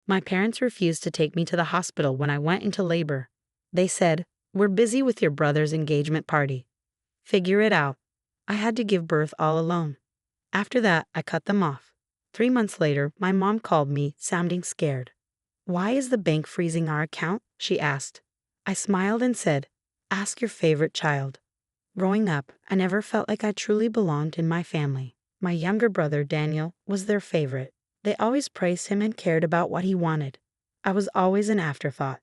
My parents refused to take me to the hospital when I went into labor. They said, "We're busy with your brother's engagement party. Figure it out." I had to give birth all alone. After that, I cut them off. 3 months later, my mom called me, sounding scared. "Why is the bank freezing our account?" she asked. I smiled and said, "Ask your favorite child." Growing up, I never felt like I truly belonged in my family. My younger brother, Daniel, was their favorite. They always praised him and cared about what he wanted. I was always an afterthought.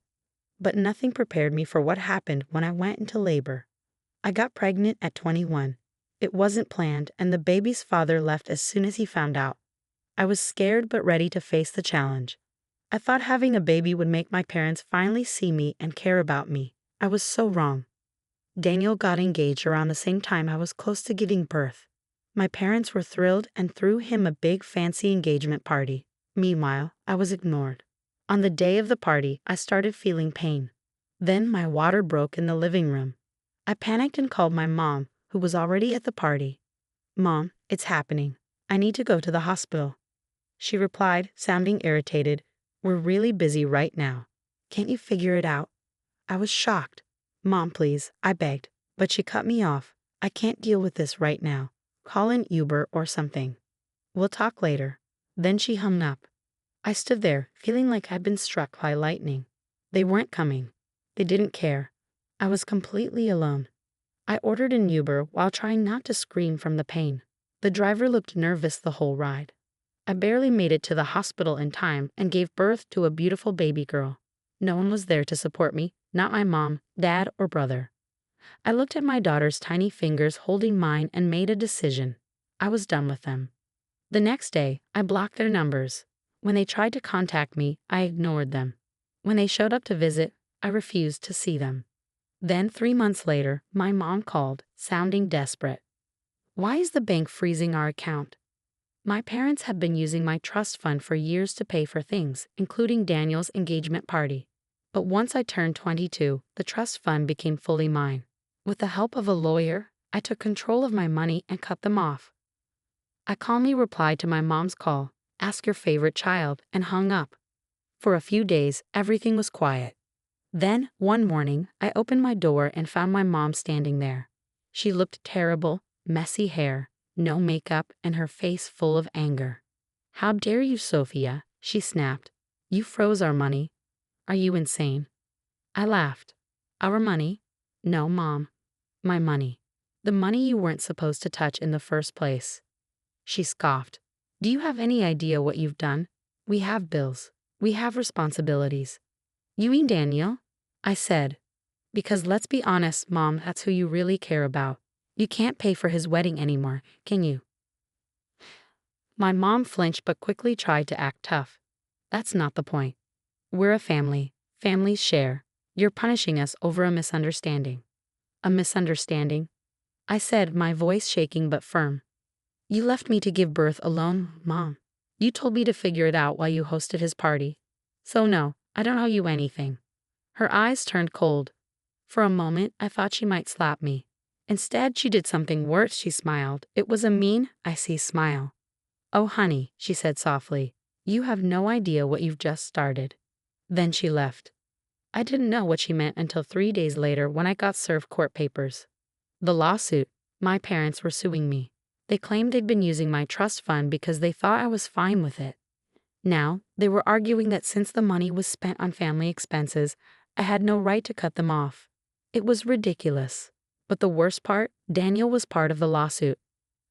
But nothing prepared me for what happened when I went into labor. I got pregnant at 21. It wasn't planned, and the baby's father left as soon as he found out. I was scared but ready to face the challenge. I thought having a baby would make my parents finally see me and care about me. I was so wrong. Daniel got engaged around the same time I was close to giving birth. My parents were thrilled and threw him a big fancy engagement party. Meanwhile, I was ignored. On the day of the party, I started feeling pain. Then my water broke in the living room. I panicked and called my mom, who was already at the party. "Mom, it's happening. I need to go to the hospital." She replied, sounding irritated, "We're really busy right now. Can't you figure it out?" I was shocked. "Mom, please," I begged, but she cut me off. "I can't deal with this right now. Call an Uber or something. We'll talk later." Then she hung up. I stood there, feeling like I'd been struck by lightning. They weren't coming. They didn't care. I was completely alone. I ordered an Uber while trying not to scream from the pain. The driver looked nervous the whole ride. I barely made it to the hospital in time and gave birth to a beautiful baby girl. No one was there to support me, not my mom, dad, or brother. I looked at my daughter's tiny fingers holding mine and made a decision. I was done with them. The next day, I blocked their numbers. When they tried to contact me, I ignored them. When they showed up to visit, I refused to see them. Then 3 months later, my mom called, sounding desperate. "Why is the bank freezing our account?" My parents had been using my trust fund for years to pay for things, including Daniel's engagement party. But once I turned 22, the trust fund became fully mine. With the help of a lawyer, I took control of my money and cut them off. I calmly replied to my mom's call, "Ask your favorite child," and hung up. For a few days, everything was quiet. Then, one morning, I opened my door and found my mom standing there. She looked terrible, messy hair, no makeup, and her face full of anger. "How dare you, Sophia?" she snapped. "You froze our money. Are you insane?" I laughed. "Our money?" "No, Mom. My money. The money you weren't supposed to touch in the first place." She scoffed. "Do you have any idea what you've done? We have bills. We have responsibilities." "You mean Daniel?" I said. "Because let's be honest, Mom, that's who you really care about. You can't pay for his wedding anymore, can you?" My mom flinched but quickly tried to act tough. "That's not the point. We're a family. Families share. You're punishing us over a misunderstanding." "A misunderstanding?" I said, my voice shaking but firm. "You left me to give birth alone, Mom. You told me to figure it out while you hosted his party. So no, I don't owe you anything." Her eyes turned cold. For a moment, I thought she might slap me. Instead, she did something worse. She smiled. It was a mean, icy smile. "Oh, honey," she said softly, "you have no idea what you've just started." Then she left. I didn't know what she meant until 3 days later when I got served court papers. The lawsuit. My parents were suing me. They claimed they'd been using my trust fund because they thought I was fine with it. Now, they were arguing that since the money was spent on family expenses, I had no right to cut them off. It was ridiculous. But the worst part, Daniel was part of the lawsuit.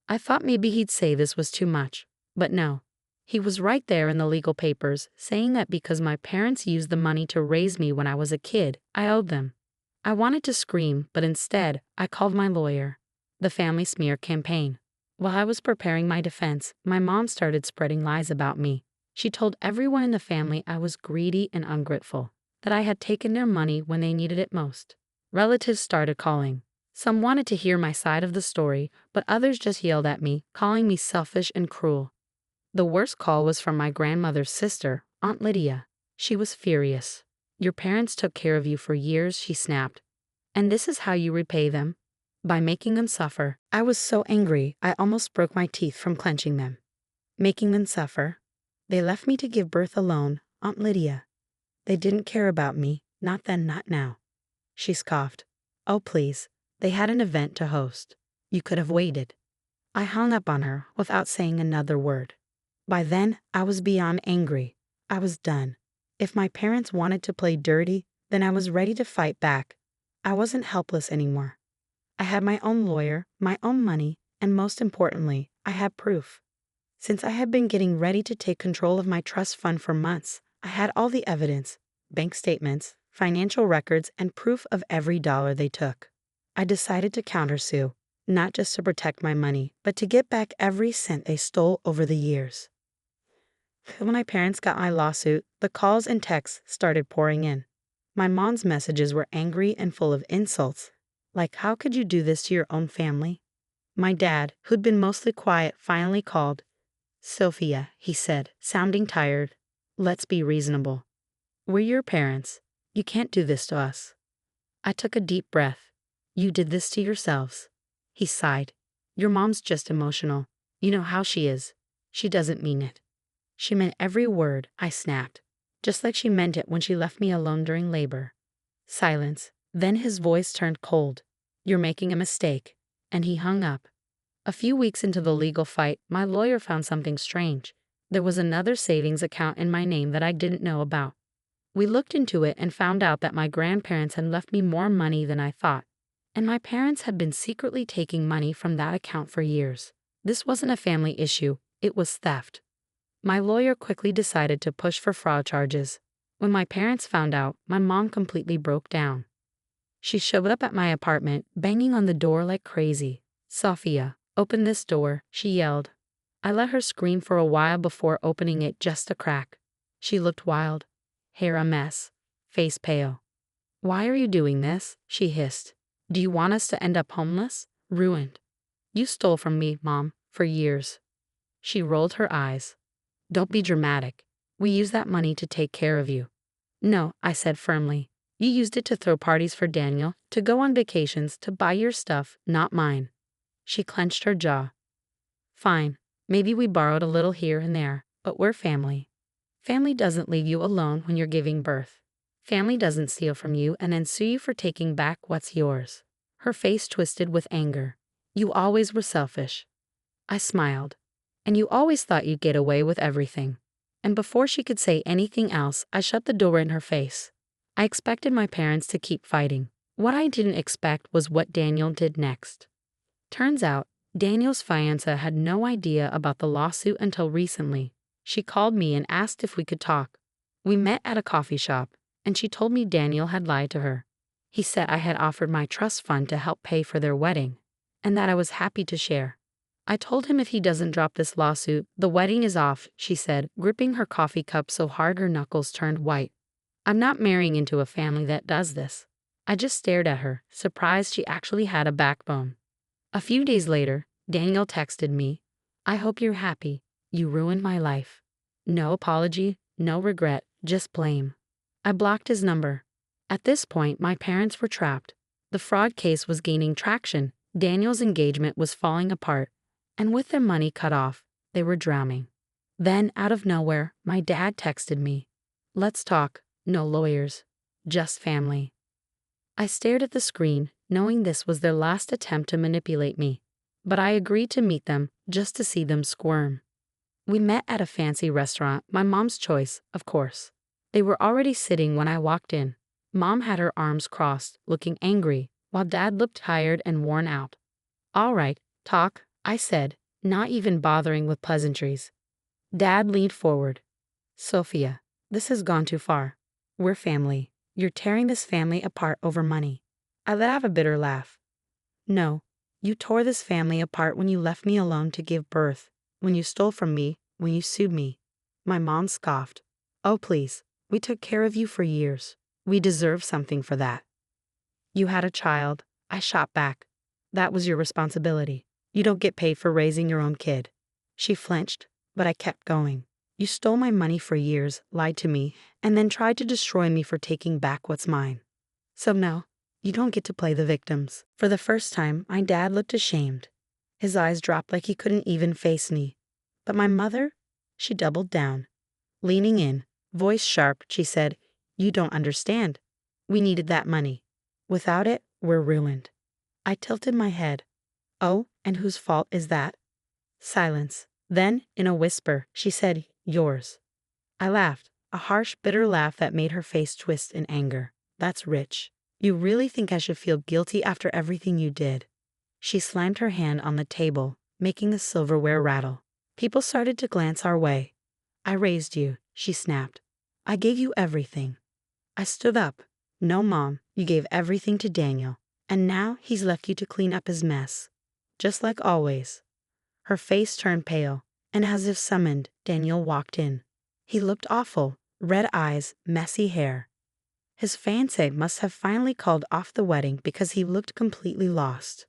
I thought maybe he'd say this was too much, but no. He was right there in the legal papers, saying that because my parents used the money to raise me when I was a kid, I owed them. I wanted to scream, but instead, I called my lawyer. The family smear campaign. While I was preparing my defense, my mom started spreading lies about me. She told everyone in the family I was greedy and ungrateful, that I had taken their money when they needed it most. Relatives started calling. Some wanted to hear my side of the story, but others just yelled at me, calling me selfish and cruel. The worst call was from my grandmother's sister, Aunt Lydia. She was furious. "Your parents took care of you for years," she snapped. "And this is how you repay them? By making them suffer." I was so angry, I almost broke my teeth from clenching them. Making them suffer? They left me to give birth alone, Aunt Lydia. They didn't care about me, not then, not now. She scoffed. Oh, please. They had an event to host. You could have waited. I hung up on her without saying another word. By then, I was beyond angry. I was done. If my parents wanted to play dirty, then I was ready to fight back. I wasn't helpless anymore. I had my own lawyer, my own money, and most importantly, I had proof. Since I had been getting ready to take control of my trust fund for months, I had all the evidence, bank statements, financial records, and proof of every dollar they took. I decided to countersue, not just to protect my money, but to get back every cent they stole over the years. When my parents got my lawsuit, the calls and texts started pouring in. My mom's messages were angry and full of insults, like, how could you do this to your own family? My dad, who'd been mostly quiet, finally called. Sophia, he said, sounding tired. Let's be reasonable. We're your parents. You can't do this to us. I took a deep breath. You did this to yourselves. He sighed. Your mom's just emotional. You know how she is. She doesn't mean it. She meant every word, I snapped, just like she meant it when she left me alone during labor. Silence. Then his voice turned cold. You're making a mistake. And he hung up. A few weeks into the legal fight, my lawyer found something strange. There was another savings account in my name that I didn't know about. We looked into it and found out that my grandparents had left me more money than I thought, and my parents had been secretly taking money from that account for years. This wasn't a family issue, it was theft. My lawyer quickly decided to push for fraud charges. When my parents found out, my mom completely broke down. She showed up at my apartment, banging on the door like crazy. Sophia, open this door, she yelled. I let her scream for a while before opening it just a crack. She looked wild, hair a mess, face pale. Why are you doing this? She hissed. Do you want us to end up homeless? Ruined. You stole from me, Mom, for years. She rolled her eyes. Don't be dramatic. We used that money to take care of you. No, I said firmly. You used it to throw parties for Daniel, to go on vacations, to buy your stuff, not mine. She clenched her jaw. Fine, maybe we borrowed a little here and there, but we're family. Family doesn't leave you alone when you're giving birth. Family doesn't steal from you and then sue you for taking back what's yours. Her face twisted with anger. You always were selfish. I smiled. And you always thought you'd get away with everything. And before she could say anything else, I shut the door in her face. I expected my parents to keep fighting. What I didn't expect was what Daniel did next. Turns out, Daniel's fiancée had no idea about the lawsuit until recently. She called me and asked if we could talk. We met at a coffee shop, and she told me Daniel had lied to her. He said I had offered my trust fund to help pay for their wedding, and that I was happy to share. I told him if he doesn't drop this lawsuit, the wedding is off, she said, gripping her coffee cup so hard her knuckles turned white. I'm not marrying into a family that does this. I just stared at her, surprised she actually had a backbone. A few days later, Daniel texted me, I hope you're happy. You ruined my life. No apology, no regret, just blame. I blocked his number. At this point, my parents were trapped. The fraud case was gaining traction, Daniel's engagement was falling apart, and with their money cut off, they were drowning. Then, out of nowhere, my dad texted me. Let's talk, no lawyers, just family. I stared at the screen, knowing this was their last attempt to manipulate me, but I agreed to meet them just to see them squirm. We met at a fancy restaurant, my mom's choice, of course. They were already sitting when I walked in. Mom had her arms crossed, looking angry, while Dad looked tired and worn out. All right, talk, I said, not even bothering with pleasantries. Dad leaned forward. Sophia, this has gone too far. We're family. You're tearing this family apart over money. I let out a bitter laugh. No, you tore this family apart when you left me alone to give birth, when you stole from me, when you sued me. My mom scoffed. Oh, please, we took care of you for years. We deserve something for that. You had a child, I shot back. That was your responsibility. You don't get paid for raising your own kid. She flinched, but I kept going. You stole my money for years, lied to me, and then tried to destroy me for taking back what's mine. So no, you don't get to play the victims. For the first time, my dad looked ashamed. His eyes dropped like he couldn't even face me. But my mother? She doubled down. Leaning in, Voice sharp, she said, "You don't understand. We needed that money. Without it, we're ruined." I tilted my head. "Oh, and whose fault is that?" Silence. Then, in a whisper, she said, "Yours." I laughed, a harsh, bitter laugh that made her face twist in anger. "That's rich. You really think I should feel guilty after everything you did?" She slammed her hand on the table, making the silverware rattle. People started to glance our way. "I raised you," she snapped. "I gave you everything." I stood up. "No, Mom, you gave everything to Daniel, and now he's left you to clean up his mess. Just like always." Her face turned pale, and as if summoned, Daniel walked in. He looked awful, red eyes, messy hair. His fiancée must have finally called off the wedding because he looked completely lost.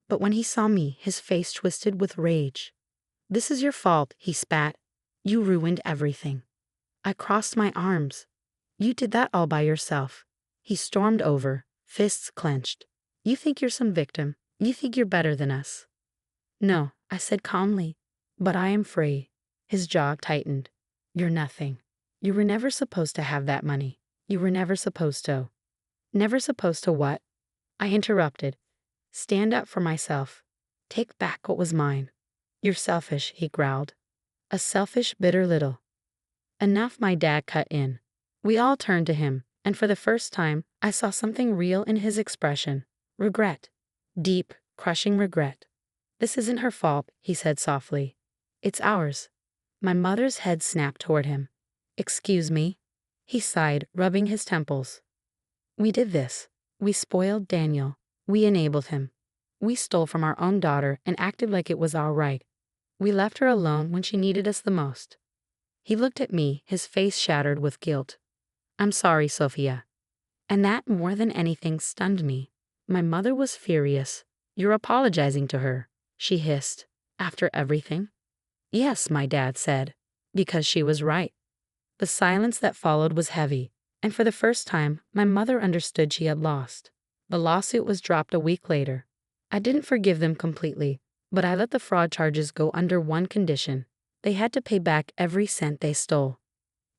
But when he saw me, his face twisted with rage. "This is your fault," he spat. "You ruined everything." I crossed my arms. "You did that all by yourself." He stormed over, fists clenched. "You think you're some victim. You think you're better than us." "No," I said calmly, "but I am free." His jaw tightened. "You're nothing. You were never supposed to have that money. You were never supposed to." "Never supposed to what?" I interrupted. "Stand up for myself. Take back what was mine." "You're selfish," he growled. "A selfish, bitter little." "Enough," my dad cut in. We all turned to him, and for the first time, I saw something real in his expression. Regret. Deep, crushing regret. "This isn't her fault," he said softly. "It's ours." My mother's head snapped toward him. "Excuse me?" He sighed, rubbing his temples. "We did this. We spoiled Daniel. We enabled him. We stole from our own daughter and acted like it was all right. We left her alone when she needed us the most." He looked at me, his face shattered with guilt. "I'm sorry, Sophia." And that, more than anything, stunned me. My mother was furious. "You're apologizing to her," she hissed. "After everything?" "Yes," my dad said, "because she was right." The silence that followed was heavy, and for the first time, my mother understood she had lost. The lawsuit was dropped a week later. I didn't forgive them completely, but I let the fraud charges go under one condition. They had to pay back every cent they stole.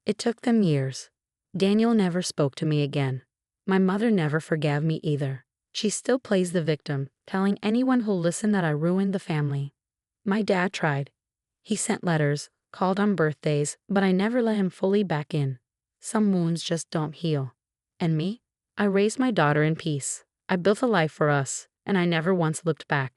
It took them years. Daniel never spoke to me again. My mother never forgave me either. She still plays the victim, telling anyone who'll listen that I ruined the family. My dad tried. He sent letters, called on birthdays, but I never let him fully back in. Some wounds just don't heal. And me? I raised my daughter in peace. I built a life for us, and I never once looked back.